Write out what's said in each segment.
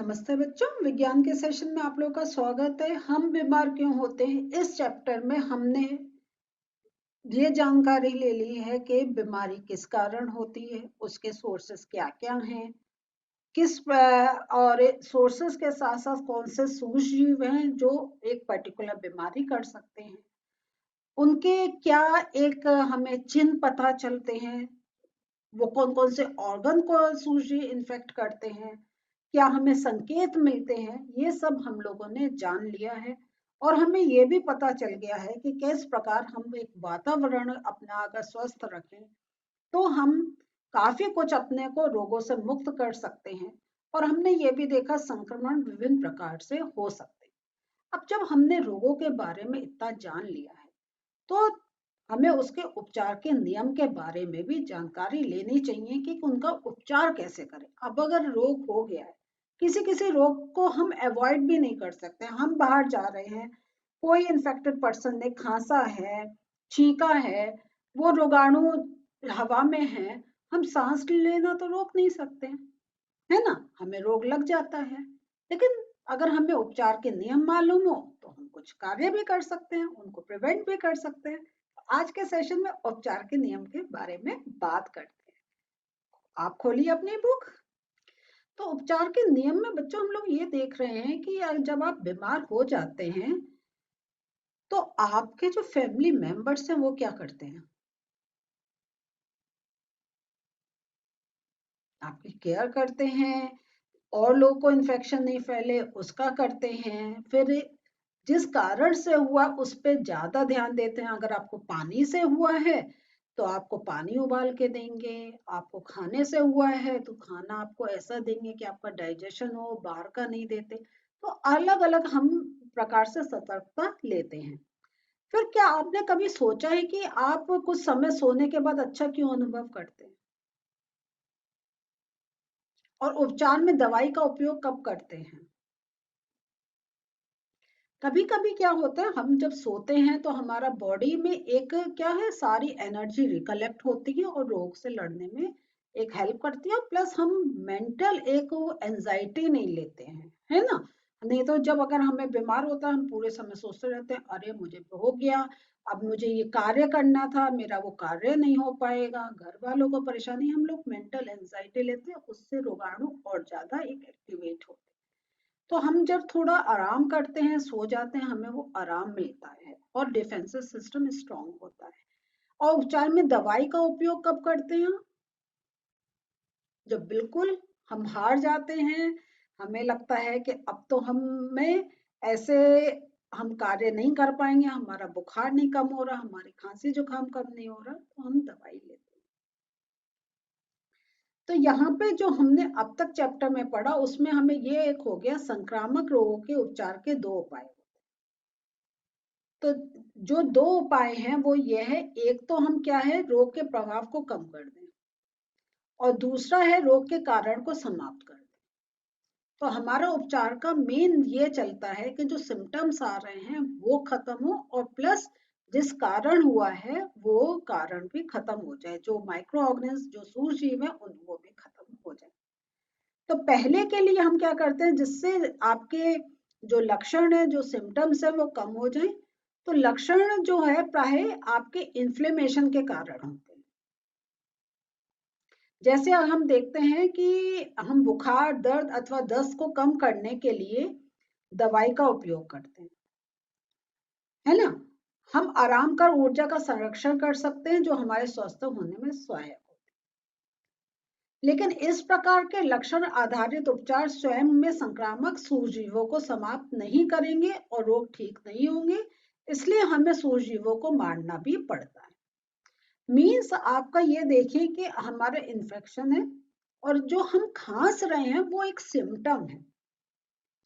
नमस्ते बच्चों, विज्ञान के सेशन में आप लोगों का स्वागत है। हम बीमार क्यों होते हैं, इस चैप्टर में हमने ये जानकारी ले ली है कि बीमारी किस कारण होती है, उसके सोर्सेस क्या क्या हैं, और सोर्सेस के साथ साथ कौन से सूक्ष्मजीव हैं जो एक पर्टिकुलर बीमारी कर सकते हैं, उनके क्या एक हमें चिन्ह पता चलते हैं, वो कौन कौन से ऑर्गन को सूक्ष्मजीव इन्फेक्ट करते हैं, क्या हमें संकेत मिलते हैं, ये सब हम लोगों ने जान लिया है। और हमें ये भी पता चल गया है कि किस प्रकार हम एक वातावरण अपना अगर स्वस्थ रखें तो हम काफी कुछ अपने को रोगों से मुक्त कर सकते हैं। और हमने ये भी देखा संक्रमण विभिन्न प्रकार से हो सकते हैं। अब जब हमने रोगों के बारे में इतना जान लिया है तो हमें उसके उपचार के नियम के बारे में भी जानकारी लेनी चाहिए कि उनका उपचार कैसे करें। अब अगर रोग हो गया है, किसी किसी रोग को हम अवॉइड भी नहीं कर सकते। हम बाहर जा रहे हैं, कोई इन्फेक्टेड पर्सन ने खांसा है, छींका है, वो रोगाणु हवा में है, हम सांस लेना तो रोक नहीं सकते, है ना, हमें रोग लग जाता है। लेकिन अगर हमें उपचार के नियम मालूम हो तो हम कुछ कार्य भी कर सकते हैं, उनको प्रिवेंट भी कर सकते हैं। आज के सेशन में उपचार के नियम के बारे में बात करते हैं। आप खोलिए अपनी बुक। तो उपचार के नियम में बच्चों हम लोग ये देख रहे हैं कि जब आप बीमार हो जाते हैं तो आपके जो फैमिली मेंबर्स हैं वो क्या करते हैं, आपकी केयर करते हैं, और लोगों को इन्फेक्शन नहीं फैले उसका करते हैं, फिर जिस कारण से हुआ उस पे ज्यादा ध्यान देते हैं। अगर आपको पानी से हुआ है तो आपको पानी उबाल के देंगे, आपको खाने से हुआ है तो खाना आपको ऐसा देंगे कि आपका डाइजेशन हो, बाहर का नहीं देते। तो अलग अलग हम प्रकार से सतर्कता लेते हैं। फिर क्या आपने कभी सोचा है कि आप कुछ समय सोने के बाद अच्छा क्यों अनुभव करते हैं, और उपचार में दवाई का उपयोग कब करते हैं? कभी कभी क्या होता है, हम जब सोते हैं तो हमारा बॉडी में एक क्या है, सारी एनर्जी रिकलेक्ट होती है और रोग से लड़ने में एक हेल्प करती है। प्लस हम मेंटल एक एंजाइटी नहीं लेते हैं, है ना। नहीं तो जब अगर हमें बीमार होता है हम पूरे समय सोचते रहते हैं, अरे मुझे हो गया, अब मुझे ये कार्य करना था, मेरा वो कार्य नहीं हो पाएगा, घर वालों को परेशानी, हम लोग मेंटल एंजाइटी लेते हैं, उससे रोगाणु और ज्यादा एक एक्टिवेट होते हैं। तो हम जब थोड़ा आराम करते हैं, सो जाते हैं, हमें वो आराम मिलता है और डिफेंसिव सिस्टम स्ट्रांग होता है। और उपचार में दवाई का उपयोग कब करते हैं? जब बिल्कुल हम हार जाते हैं, हमें लगता है कि अब तो हमें ऐसे हम कार्य नहीं कर पाएंगे, हमारा बुखार नहीं कम हो रहा, हमारी खांसी जुकाम कम नहीं हो रहा, तो हम दवाई लेते हैं। तो यहाँ पे जो हमने अब तक चैप्टर में पढ़ा उसमें हमें ये एक हो गया, संक्रामक रोगों के उपचार के दो उपाय। तो जो दो उपाय हैं वो ये है, एक तो हम क्या है, रोग के प्रभाव को कम कर दें, और दूसरा है रोग के कारण को समाप्त कर दें। तो हमारा उपचार का मेन ये चलता है कि जो सिम्टम्स आ रहे हैं वो खत्म हो, और प्लस जिस कारण हुआ है वो कारण भी खत्म हो जाए, जो माइक्रो ऑर्गेनिज्म जो सूक्ष्मजीव है उन वो भी खत्म हो जाए। तो पहले के लिए हम क्या करते हैं, जिससे आपके जो लक्षण है, जो सिम्टम्स है वो कम हो जाए। तो लक्षण जो है प्राय आपके इन्फ्लेमेशन के कारण होते हैं। जैसे हम देखते हैं कि हम बुखार, दर्द अथवा दस्त को कम करने के लिए दवाई का उपयोग करते हैं, है ना। हम आराम कर ऊर्जा का संरक्षण कर सकते हैं जो हमारे स्वस्थ होने में सहायक हो। लेकिन इस प्रकार के लक्षण आधारित उपचार स्वयं में संक्रामक सूक्ष्मजीवों को समाप्त नहीं करेंगे और रोग ठीक नहीं होंगे, इसलिए हमें सूक्ष्मजीवों को मारना भी पड़ता है। मीन्स आपका ये देखिए कि हमारा इन्फेक्शन है और जो हम खांस रहे हैं वो एक सिम्टम है।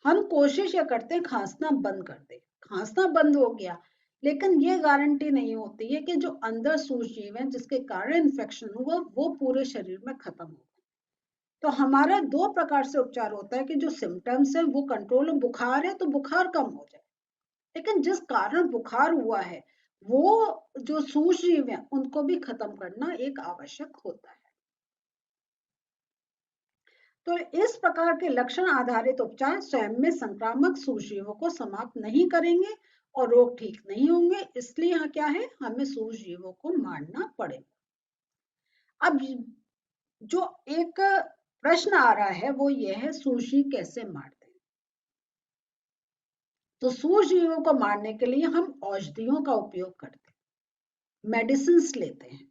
हम कोशिश ये करते हैं खांसना बंद कर दे, खांसना बंद हो गया, लेकिन ये गारंटी नहीं होती है कि जो अंदर सूक्ष्मजीव है जिसके कारण इन्फेक्शन हुआ वो पूरे शरीर में खत्म हो। तो हमारा दो प्रकार से उपचार होता है कि जो सिम्टम्स है वो कंट्रोल, बुखार है तो बुखार कम हो जाए, लेकिन जिस कारण बुखार हुआ है वो जो सूक्ष्मजीव है उनको भी खत्म करना एक आवश्यक होता है। तो इस प्रकार के लक्षण आधारित उपचार स्वयं में संक्रामक सूक्ष्मजीवों को समाप्त नहीं करेंगे और रोग ठीक नहीं होंगे, इसलिए यहाँ क्या है, हमें सूक्ष्मजीवों को मारना पड़ेगा। अब जो एक प्रश्न आ रहा है वो ये है, सूक्ष्मजीव कैसे मारते हैं? तो सूक्ष्मजीवों को मारने के लिए हम औषधियों का उपयोग करते हैं, मेडिसिन लेते हैं।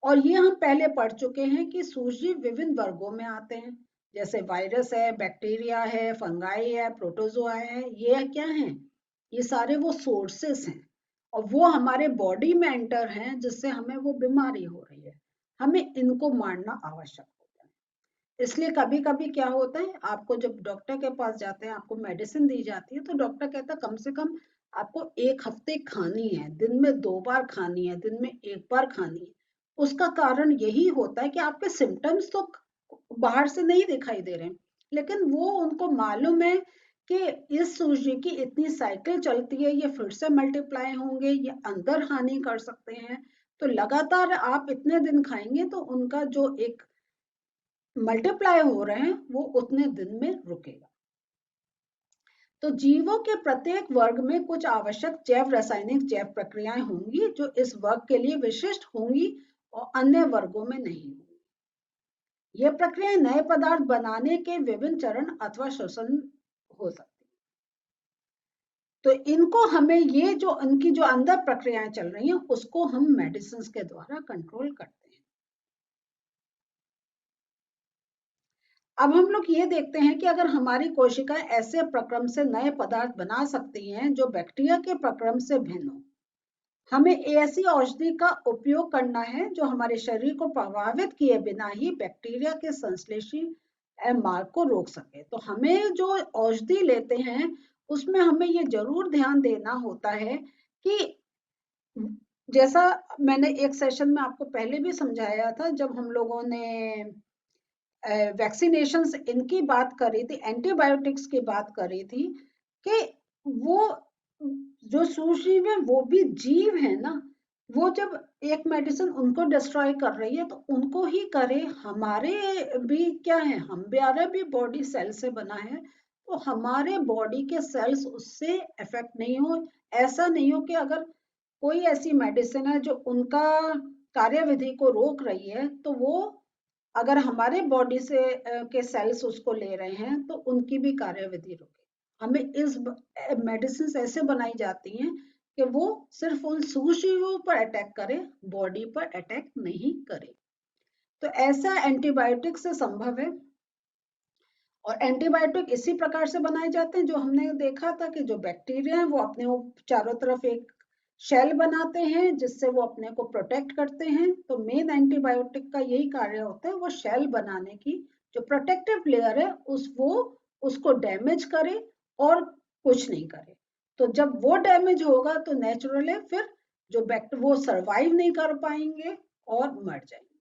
और ये हम पहले पढ़ चुके हैं कि सूक्ष्मजीव विभिन्न वर्गों में आते हैं, जैसे वायरस है, बैक्टीरिया है, फंगाई है, प्रोटोजोआ है। ये क्या है? ये सारे वो सोर्सेस हैं और वो हमारे बॉडी में एंटर हैं, जिससे हमें वो बीमारी हो रही है। हमें इनको मारना आवश्यक होता है। इसलिए कभी कभी क्या होता है, आपको जब डॉक्टर के पास जाते हैं, आपको मेडिसिन दी जाती है, तो डॉक्टर कहता है कम से कम आपको 1 हफ्ते खानी है, दिन में 2 बार खानी है, दिन में 1 बार खानी है। उसका कारण यही होता है कि आपके सिम्टम्स तो बाहर से नहीं दिखाई दे रहे हैं, लेकिन वो उनको मालूम है कि इस सूजी की इतनी साइकिल चलती है, ये फिर से मल्टीप्लाई होंगे, ये अंदर हानि कर सकते हैं। तो लगातार आप इतने दिन खाएंगे तो उनका जो एक मल्टीप्लाई हो रहे हैं वो उतने दिन में रुकेगा। तो जीवों के प्रत्येक वर्ग में कुछ आवश्यक जैव रासायनिक जैव प्रक्रियाएं होंगी जो इस वर्ग के लिए विशिष्ट होंगी और अन्य वर्गों में नहीं होंगी। ये प्रक्रियाएं नए पदार्थ बनाने के विभिन्न चरण अथवा श्वसन हो सकती है। तो इनको हमें ये जो इनकी जो अंदर प्रक्रियाएं चल रही हैं उसको हम मेडिसिन के द्वारा कंट्रोल करते हैं। अब हम लोग ये देखते हैं कि अगर हमारी कोशिकाएं ऐसे प्रक्रम से नए पदार्थ बना सकती हैं जो बैक्टीरिया के प्रक्रम से भिन्न हो, हमें ऐसी औषधि का उपयोग करना है जो हमारे शरीर को प्रभावित किए बिना ही बैक्टीरिया के संश्लेषी मार्ग को रोक सके। तो हमें जो औषधि लेते हैं उसमें हमें ये जरूर ध्यान देना होता है कि जैसा मैंने एक सेशन में आपको पहले भी समझाया था, जब हम लोगों ने वैक्सीनेशंस इनकी बात करी थी, एंटीबायोटिक्स की बात करी थी, कि वो जो सूक्ष्मजीव है वो भी जीव है ना, वो जब एक मेडिसिन उनको डिस्ट्रॉय कर रही है तो उनको ही करे। हमारे भी क्या है, हमारा भी बॉडी सेल से बना है, तो हमारे बॉडी के सेल्स उससे इफेक्ट नहीं हो। ऐसा नहीं हो कि अगर कोई ऐसी मेडिसिन है जो उनका कार्यविधि को रोक रही है, तो वो अगर हमारे बॉडी से के सेल्स उसको ले रहे हैं तो उनकी भी कार्यविधि रुके। हमें इस मेडिसिन ऐसे बनाई जाती हैं कि वो सिर्फ उन सूक्ष्मजीवों पर अटैक करे, बॉडी पर अटैक नहीं करे। तो ऐसा एंटीबायोटिक से संभव है। और एंटीबायोटिक इसी प्रकार से बनाए जाते हैं, जो हमने देखा था कि जो बैक्टीरिया है वो अपने चारों तरफ एक शेल बनाते हैं जिससे वो अपने को प्रोटेक्ट करते हैं। तो मेन एंटीबायोटिक का यही कार्य होता है, वो शेल बनाने की जो प्रोटेक्टिव लेयर है उसको डैमेज करे और कुछ नहीं करे। तो जब वो डैमेज होगा तो नेचुरली फिर जो वो सर्वाइव नहीं कर पाएंगे और मर जाएंगे।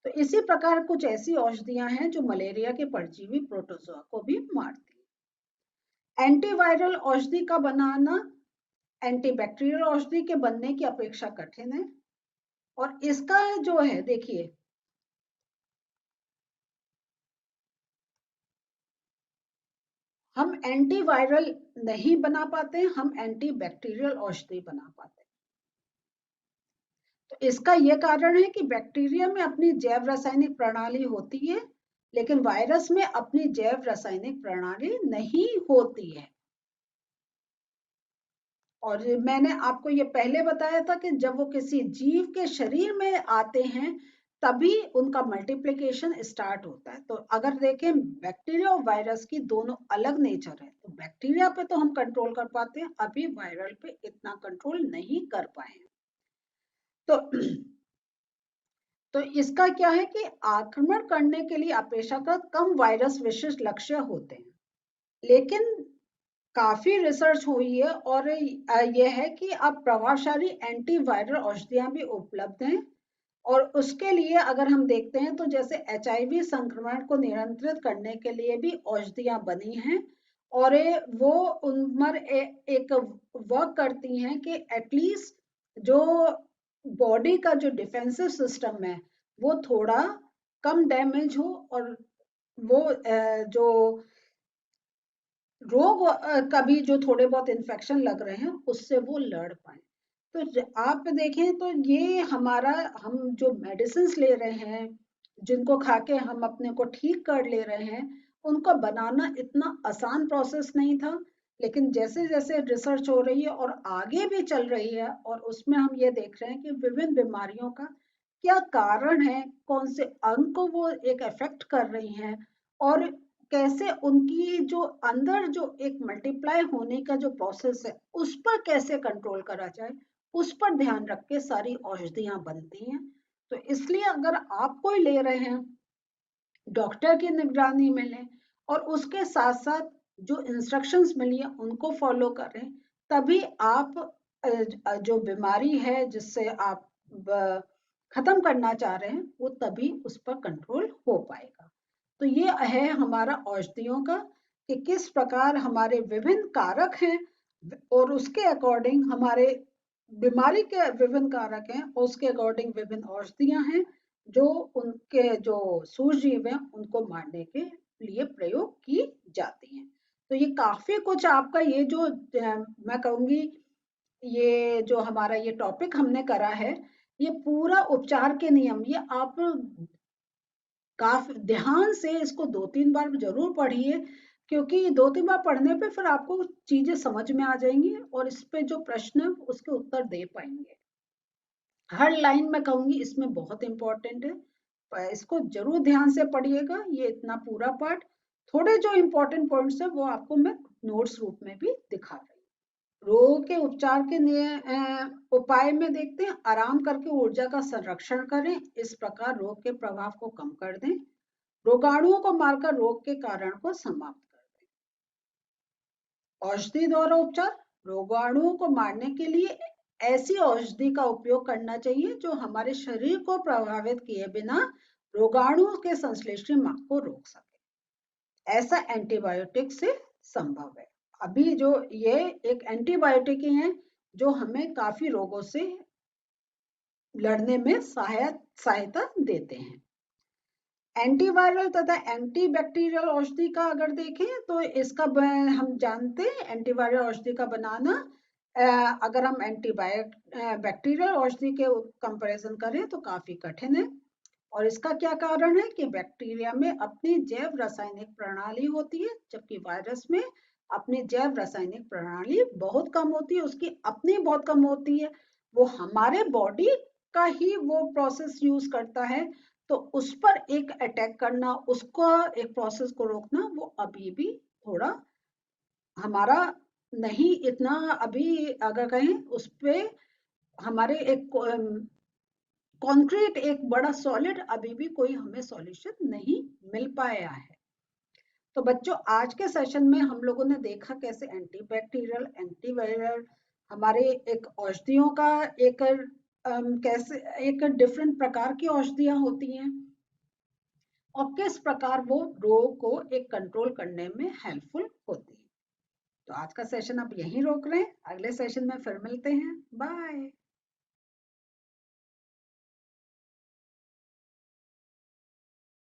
तो इसी प्रकार कुछ ऐसी औषधियां हैं जो मलेरिया के परजीवी प्रोटोजोआ को भी मारती हैं। एंटीवायरल औषधि का बनाना एंटीबैक्टीरियल औषधि के बनने की अपेक्षा कठिन है। और इसका जो है, देखिए, हम एंटीवायरल नहीं बना पाते, हम एंटीबैक्टीरियल औषधि बना पाते। तो इसका यह कारण है कि बैक्टीरिया में अपनी जैव रासायनिक प्रणाली होती है, लेकिन वायरस में अपनी जैव रासायनिक प्रणाली नहीं होती है। और मैंने आपको ये पहले बताया था कि जब वो किसी जीव के शरीर में आते हैं तभी उनका मल्टीप्लिकेशन स्टार्ट होता है। तो अगर देखें, बैक्टीरिया और वायरस की दोनों अलग नेचर है। तो बैक्टीरिया पे तो हम कंट्रोल कर पाते हैं, अभी वायरल पे इतना कंट्रोल नहीं कर पाए। तो तो इसका क्या है कि आक्रमण करने के लिए अपेक्षाकृत कम वायरस विशिष्ट लक्ष्य होते हैं, लेकिन काफी रिसर्च हुई है और यह है कि अब प्रभावशाली एंटीवायरल औषधियां भी उपलब्ध हैं। और उसके लिए अगर हम देखते हैं तो जैसे HIV संक्रमण को नियंत्रित करने के लिए भी औषधियां बनी हैं, और वो उन एक वर्क करती हैं कि एटलीस्ट जो बॉडी का जो डिफेंसिव सिस्टम है वो थोड़ा कम डैमेज हो और वो जो रोग कभी जो थोड़े बहुत इन्फेक्शन लग रहे हैं उससे वो लड़ पाए। तो आप देखें तो ये हमारा, हम जो मेडिसिन ले रहे हैं, जिनको खा के हम अपने को ठीक कर ले रहे हैं, उनको बनाना इतना आसान प्रोसेस नहीं था। लेकिन जैसे जैसे रिसर्च हो रही है और आगे भी चल रही है, और उसमें हम ये देख रहे हैं कि विभिन्न बीमारियों का क्या कारण है, कौन से अंग को वो एक अफेक्ट कर रही हैं, और कैसे उनकी जो अंदर जो एक मल्टीप्लाई होने का जो प्रोसेस है उस पर कैसे कंट्रोल करा जाए, उस पर ध्यान रख के सारी औषधियां बनती हैं। तो इसलिए अगर आप कोई ले रहे हैं, डॉक्टर की निगरानी में लें, और उसके साथ साथ जो इंस्ट्रक्शंस मिली है उनको फॉलो करें, तभी आप जो बीमारी है जिससे आप खत्म करना चाह रहे हैं, वो तभी उस पर कंट्रोल हो पाएगा। तो ये है हमारा औषधियों का, कि किस प्रकार हमारे विभिन्न कारक हैं, और उसके अकॉर्डिंग हमारे बीमारी के विभिन्न कारक हैं, और उसके अकॉर्डिंग विभिन्न औषधियां हैं जो उनके जो सूक्ष्मजीव हैं उनको मारने के लिए प्रयोग की जाती हैं। तो ये काफी कुछ आपका ये जो मैं कहूंगी, ये जो हमारा ये टॉपिक हमने करा है, ये पूरा उपचार के नियम, ये आप काफी ध्यान से इसको 2-3 बार जरूर पढ़िए, क्योंकि 2-3 बार पढ़ने पे फिर आपको चीजें समझ में आ जाएंगी, और इस पे जो प्रश्न है उसके उत्तर दे पाएंगे। हर लाइन में कहूंगी इसमें बहुत इंपॉर्टेंट है, पर इसको जरूर ध्यान से पढ़िएगा। ये इतना पूरा पार्ट, थोड़े जो इंपॉर्टेंट पॉइंट्स है वो आपको मैं नोट्स रूप में भी दिखा रही हूँ। रोग के उपचार के उपाय में देखते हैं, आराम करके ऊर्जा का संरक्षण करें, इस प्रकार रोग के प्रभाव को कम कर दें। रोगाणुओं को मारकर रोग के कारण को समाप्त कर दें। औषधि द्वारा उपचार, रोगाणुओं को मारने के लिए ऐसी औषधि का उपयोग करना चाहिए जो हमारे शरीर को प्रभावित किए बिना रोगाणुओं के संश्लेषण मार्ग को रोक सके। ऐसा एंटीबायोटिक से संभव है। अभी जो ये एक एंटीबायोटिक ही है जो हमें काफी रोगों से लड़ने में सहायता देते हैं। एंटीवायरल तथा एंटीबैक्टीरियल औषधि का अगर देखें तो इसका हम जानते हैं, एंटीवायरल औषधि का बनाना अगर हम बैक्टीरियल औषधि के कंपैरिजन करें तो काफी कठिन है। और इसका क्या कारण है कि बैक्टीरिया में अपनी जैव रासायनिक प्रणाली होती है, जबकि वायरस में अपनी जैव रासायनिक प्रणाली बहुत कम होती है, उसकी अपनी बहुत कम होती है। वो हमारे बॉडी का ही वो प्रोसेस यूज करता है, तो उस पर एक अटैक करना, उसको एक प्रोसेस को रोकना, वो अभी भी थोड़ा हमारा नहीं इतना, अभी अगर कहें उस पे हमारे एक कॉन्क्रीट एक बड़ा सॉलिड अभी भी कोई हमें सॉल्यूशन नहीं मिल पाया है। तो बच्चों, आज के सेशन में हम लोगों ने देखा कैसे एंटीबैक्टीरियल, एंटीवायरल हमारे एक औषधियों का एक कैसे एक डिफरेंट प्रकार की औषधियां होती हैं, और किस प्रकार वो रोग को एक कंट्रोल करने में हेल्पफुल होती है। तो आज का सेशन अब यहीं रोक रहे हैं, अगले सेशन में फिर मिलते हैं। बाय।